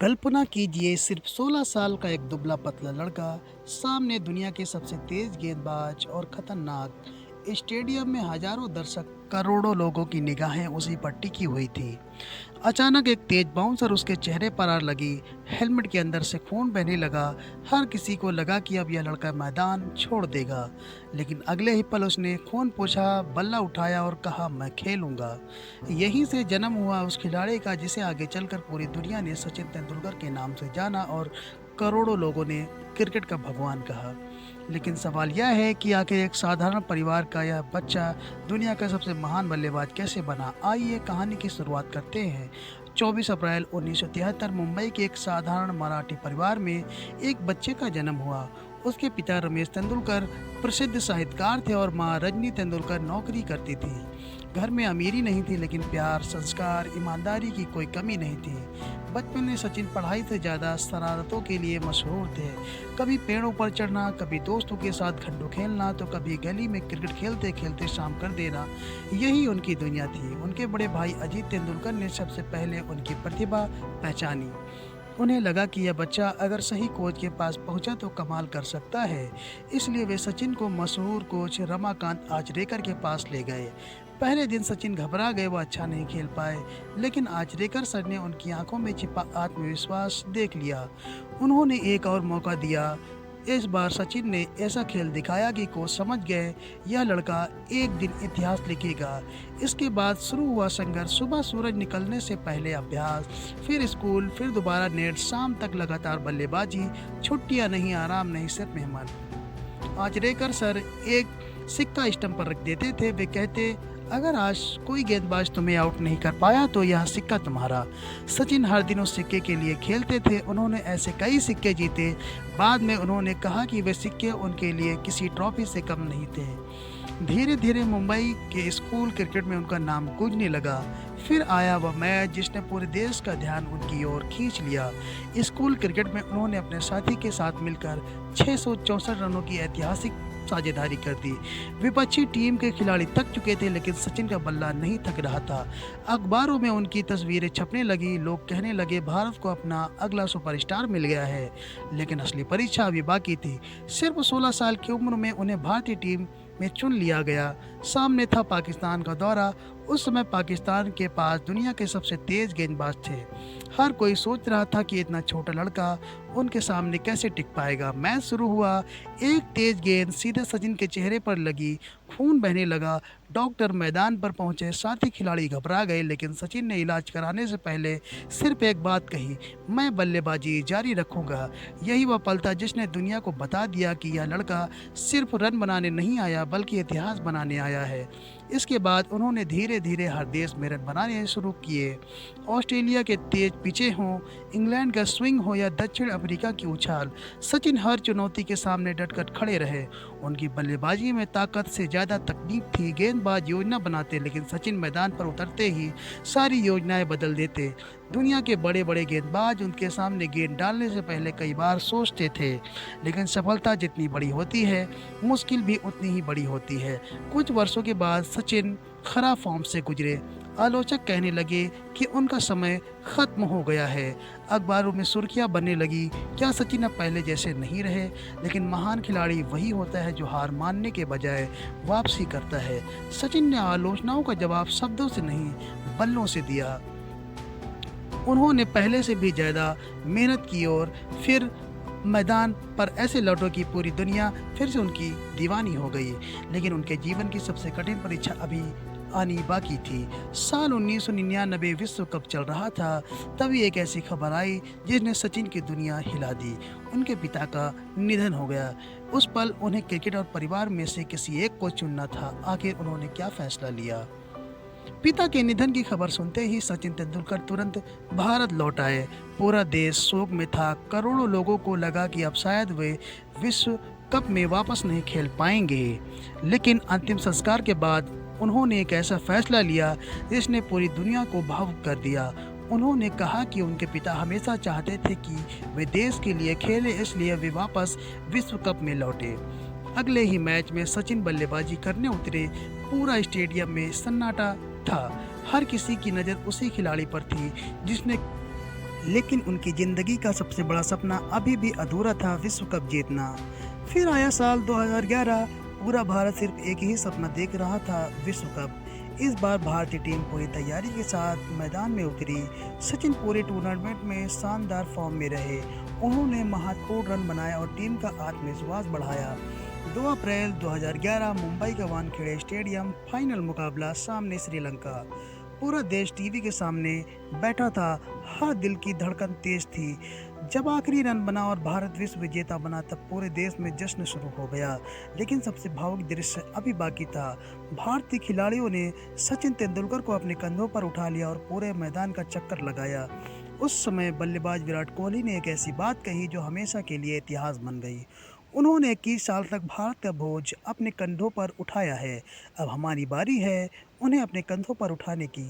कल्पना कीजिए सिर्फ 16 साल का एक दुबला पतला लड़का सामने दुनिया के सबसे तेज गेंदबाज और खतरनाक स्टेडियम में हजारों दर्शक करोड़ों लोगों की निगाहें उसी पर टिकी हुई थी। अचानक एक तेज बाउंसर उसके चेहरे पर आ लगी। हेलमेट के अंदर से खून बहने लगा। हर किसी को लगा कि अब यह लड़का मैदान छोड़ देगा, लेकिन अगले ही पल उसने खून पोंछा, बल्ला उठाया और कहा, मैं खेलूंगा। यहीं से जन्म हुआ उस खिलाड़ी का जिसे आगे चलकर पूरी दुनिया ने सचिन तेंदुलकर के नाम से जाना और करोड़ों लोगों ने क्रिकेट का भगवान कहा। लेकिन सवाल यह है कि आखिर एक साधारण परिवार का यह बच्चा दुनिया का सबसे महान बल्लेबाज कैसे बना। आइए कहानी की शुरुआत करते हैं। 24 अप्रैल 1973 मुंबई के एक साधारण मराठी परिवार में एक बच्चे का जन्म हुआ। उसके पिता रमेश तेंदुलकर प्रसिद्ध साहित्यकार थे और मां रजनी तेंदुलकर नौकरी करती थी। घर में अमीरी नहीं थी, लेकिन प्यार, संस्कार, ईमानदारी की कोई कमी नहीं थी। बचपन में सचिन पढ़ाई से ज़्यादा शरारतों के लिए मशहूर थे। कभी पेड़ों पर चढ़ना, कभी दोस्तों के साथ खंडो खेलना, तो कभी गली में क्रिकेट खेलते खेलते शाम कर देना, यही उनकी दुनिया थी। उनके बड़े भाई अजीत तेंदुलकर ने सबसे पहले उनकी प्रतिभा पहचानी। उन्हें लगा कि यह बच्चा अगर सही कोच के पास पहुंचा तो कमाल कर सकता है। इसलिए वे सचिन को मशहूर कोच रमाकांत आचरेकर के पास ले गए। पहले दिन सचिन घबरा गए, वह अच्छा नहीं खेल पाए, लेकिन आचरेकर सर ने उनकी आंखों में छिपा आत्मविश्वास देख लिया। उन्होंने एक और मौका दिया। इस बार सचिन ने ऐसा खेल दिखाया कि कोच समझ गए, यह लड़का एक दिन इतिहास लिखेगा। इसके बाद शुरू हुआ संघर्ष। सुबह सूरज निकलने से पहले अभ्यास, फिर स्कूल, फिर दोबारा नेट, शाम तक लगातार बल्लेबाजी, छुट्टियां नहीं, आराम नहीं, सिर्फ मेहनत। आचरेकर सर एक सिक्का स्टंप पर रख देते थे। वे कहते, अगर आज कोई गेंदबाज तुम्हें आउट नहीं कर पाया तो यह सिक्का तुम्हारा। सचिन हर दिन उस सिक्के के लिए खेलते थे। उन्होंने ऐसे कई सिक्के जीते। बाद में उन्होंने कहा कि वे सिक्के उनके लिए किसी ट्रॉफी से कम नहीं थे। धीरे धीरे मुंबई के स्कूल क्रिकेट में उनका नाम गूंजने लगा। फिर आया वह मैच जिसने पूरे देश का ध्यान उनकी ओर खींच लिया। स्कूल क्रिकेट में उन्होंने अपने साथी के साथ मिलकर 664 रनों की ऐतिहासिक साझेदारी कर दी। विपक्षी टीम के खिलाड़ी थक चुके थे, लेकिन सचिन का बल्ला नहीं थक रहा था। अखबारों में उनकी तस्वीरें छपने लगी। लोग कहने लगे, भारत को अपना अगला सुपरस्टार मिल गया है। लेकिन असली परीक्षा अभी बाकी थी। सिर्फ 16 साल की उम्र में उन्हें भारतीय टीम में चुन लिया गया। सामने था पाकिस्तान का दौरा। उस समय पाकिस्तान के पास दुनिया के सबसे तेज गेंदबाज थे। हर कोई सोच रहा था कि इतना छोटा लड़का उनके सामने कैसे टिक पाएगा। मैच शुरू हुआ। एक तेज गेंद सीधे सचिन के चेहरे पर लगी। खून बहने लगा। डॉक्टर मैदान पर पहुंचे। साथी खिलाड़ी घबरा गए, लेकिन सचिन ने इलाज कराने से पहले सिर्फ एक बात कही, मैं बल्लेबाजी जारी रखूंगा। यही वह पल था जिसने दुनिया को बता दिया कि यह लड़का सिर्फ रन बनाने नहीं आया, बल्कि इतिहास बनाने आया है। इसके बाद उन्होंने धीरे धीरे हर देश में रन बनाने शुरू किए। ऑस्ट्रेलिया के तेज पिचे हों, इंग्लैंड का स्विंग हो या दक्षिण अफ्रीका की उछाल, सचिन हर चुनौती के सामने डटकर खड़े रहे। उनकी बल्लेबाजी में ताकत से ज़्यादा तकनीक थी। गेंदबाज योजना बनाते, लेकिन सचिन मैदान पर उतरते ही सारी योजनाएं बदल देते। दुनिया के बड़े बड़े गेंदबाज उनके सामने गेंद डालने से पहले कई बार सोचते थे, लेकिन सफलता जितनी बड़ी होती है, मुश्किल भी उतनी ही बड़ी होती है। कुछ वर्षों के बाद सचिन खराब फॉर्म से गुजरे। आलोचक कहने लगे कि उनका समय खत्म हो गया है। अखबारों में सुर्खियां बनने लगी, क्या सचिन अब पहले जैसे नहीं रहे। लेकिन महान खिलाड़ी वही होता है जो हार मानने के बजाय वापसी करता है। सचिन ने आलोचनाओं का जवाब शब्दों से नहीं, बल्लों से दिया। उन्होंने पहले से भी ज़्यादा मेहनत की और फिर मैदान पर ऐसे लौटो कि पूरी दुनिया फिर से उनकी दीवानी हो गई। लेकिन उनके जीवन की सबसे कठिन परीक्षा अभी आनी बाकी थी। साल 1999 विश्व कप चल रहा था। तभी एक ऐसी खबर आई जिसने सचिन की दुनिया हिला दी। उनके पिता का निधन हो गया। उस पल उन्हें क्रिकेट और परिवार में से किसी एक को चुनना था। आखिर उन्होंने क्या फैसला लिया। पिता के निधन की खबर सुनते ही सचिन तेंदुलकर तुरंत भारत लौट आए। पूरा देश शोक में था। करोड़ों लोगों को लगा कि अब शायद वे विश्व कप में वापस नहीं खेल पाएंगे। लेकिन अंतिम संस्कार के बाद उन्होंने एक ऐसा फैसला लिया जिसने पूरी दुनिया को भावुक कर दिया। उन्होंने कहा कि उनके पिता हमेशा चाहते थे कि वे देश के लिए खेले, इसलिए वे वापस विश्व कप में लौटे। अगले ही मैच में सचिन बल्लेबाजी करने उतरे। पूरा स्टेडियम में सन्नाटा था। हर किसी की नज़र उसी खिलाड़ी पर थी जिसने लेकिन उनकी ज़िंदगी का सबसे बड़ा सपना अभी भी अधूरा था, विश्व कप जीतना। फिर आया साल 2011, पूरा भारत सिर्फ एक ही सपना देख रहा था, विश्व कप। इस बार भारतीय टीम पूरी तैयारी के साथ मैदान में उतरी। सचिन पूरे टूर्नामेंट में शानदार फॉर्म में रहे। उन्होंने महत्वपूर्ण रन बनाए और टीम का आत्मविश्वास बढ़ाया। 2 अप्रैल 2011 मुंबई का वानखेड़े स्टेडियम, फाइनल मुकाबला, सामने श्रीलंका। पूरा देश टीवी के सामने बैठा था, हर दिल की धड़कन तेज थी। जब आखिरी रन बना और भारत विश्व विजेता बना तब पूरे देश में जश्न शुरू हो गया। लेकिन सबसे भावुक दृश्य अभी बाकी था। भारतीय खिलाड़ियों ने सचिन तेंदुलकर को अपने कंधों पर उठा लिया और पूरे मैदान का चक्कर लगाया। उस समय बल्लेबाज विराट कोहली ने एक ऐसी बात कही जो हमेशा के लिए इतिहास बन गई। उन्होंने 21 साल तक भारत का बोझ अपने कंधों पर उठाया है, अब हमारी बारी है उन्हें अपने कंधों पर उठाने की।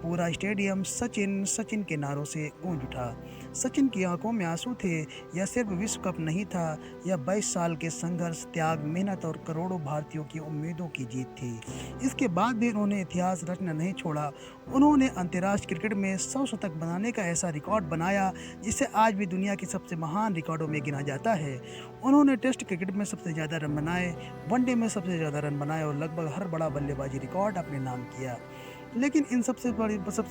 पूरा स्टेडियम सचिन सचिन के नारों से गूंज उठा। सचिन की आंखों में आंसू थे। यह सिर्फ विश्व कप नहीं था, यह 22 साल के संघर्ष, त्याग, मेहनत और करोड़ों भारतीयों की उम्मीदों की जीत थी। इसके बाद भी उन्होंने इतिहास रचना नहीं छोड़ा। उन्होंने अंतर्राष्ट्रीय क्रिकेट में 100 शतक बनाने का ऐसा रिकॉर्ड बनाया जिसे आज भी दुनिया के सबसे महान रिकॉर्डों में गिना जाता है। उन्होंने टेस्ट क्रिकेट में सबसे ज़्यादा रन बनाए, वनडे में सबसे ज़्यादा रन बनाए और लगभग हर बड़ा बल्लेबाजी रिकॉर्ड अपने नाम किया। लेकिन इन सबसे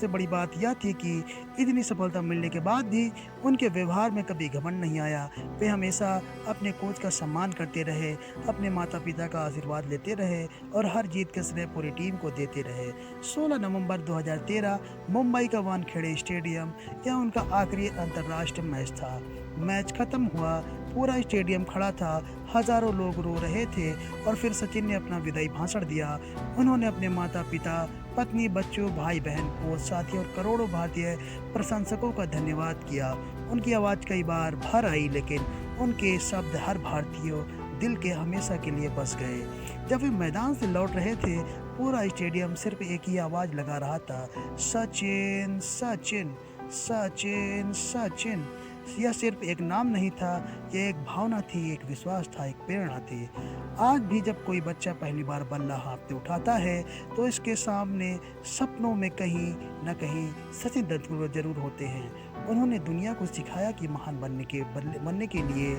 बड़ी बात यह थी कि इतनी सफलता मिलने के बाद भी उनके व्यवहार में कभी घमंड नहीं आया। वे हमेशा अपने कोच का सम्मान करते रहे, अपने माता पिता का आशीर्वाद लेते रहे और हर जीत का श्रेय पूरी टीम को देते रहे। 16 नवंबर 2013 मुंबई का वानखेड़े स्टेडियम, यह उनका आखिरी अंतर्राष्ट्रीय मैच था। मैच खत्म हुआ, पूरा स्टेडियम खड़ा था, हजारों लोग रो रहे थे और फिर सचिन ने अपना विदाई भाषण दिया। उन्होंने अपने माता पिता, पत्नी, बच्चों, भाई बहन, कोच, साथी और करोड़ों भारतीय प्रशंसकों का धन्यवाद किया। उनकी आवाज़ कई बार भर आई, लेकिन उनके शब्द हर भारतीय दिल के हमेशा के लिए बस गए। जब वे मैदान से लौट रहे थे, पूरा स्टेडियम सिर्फ एक ही आवाज़ लगा रहा था, सचिन सचिन सचिन सचिन। यह सिर्फ एक नाम नहीं था, यह एक भावना थी, एक विश्वास था, एक प्रेरणा थी। आज भी जब कोई बच्चा पहली बार बल्ला हाथ में उठाता है तो इसके सामने सपनों में कहीं न कहीं सचिन तेंदुलकर जरूर होते हैं। उन्होंने दुनिया को सिखाया कि महान बनने के लिए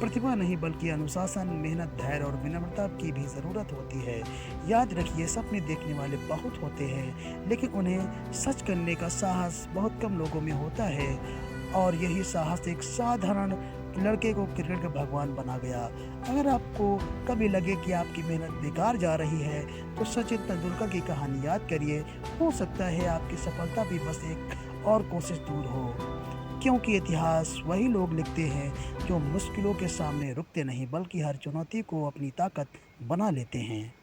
प्रतिभा नहीं बल्कि अनुशासन, मेहनत, धैर्य और विनम्रता की भी ज़रूरत होती है। याद रखिए, सपने देखने वाले बहुत होते हैं, लेकिन उन्हें सच करने का साहस बहुत कम लोगों में होता है। और यही साहस एक साधारण लड़के को क्रिकेट का भगवान बना गया। अगर आपको कभी लगे कि आपकी मेहनत बेकार जा रही है तो सचिन तेंदुलकर की कहानी याद करिए। हो सकता है आपकी सफलता भी बस एक और कोशिश दूर हो, क्योंकि इतिहास वही लोग लिखते हैं जो मुश्किलों के सामने रुकते नहीं बल्कि हर चुनौती को अपनी ताकत बना लेते हैं।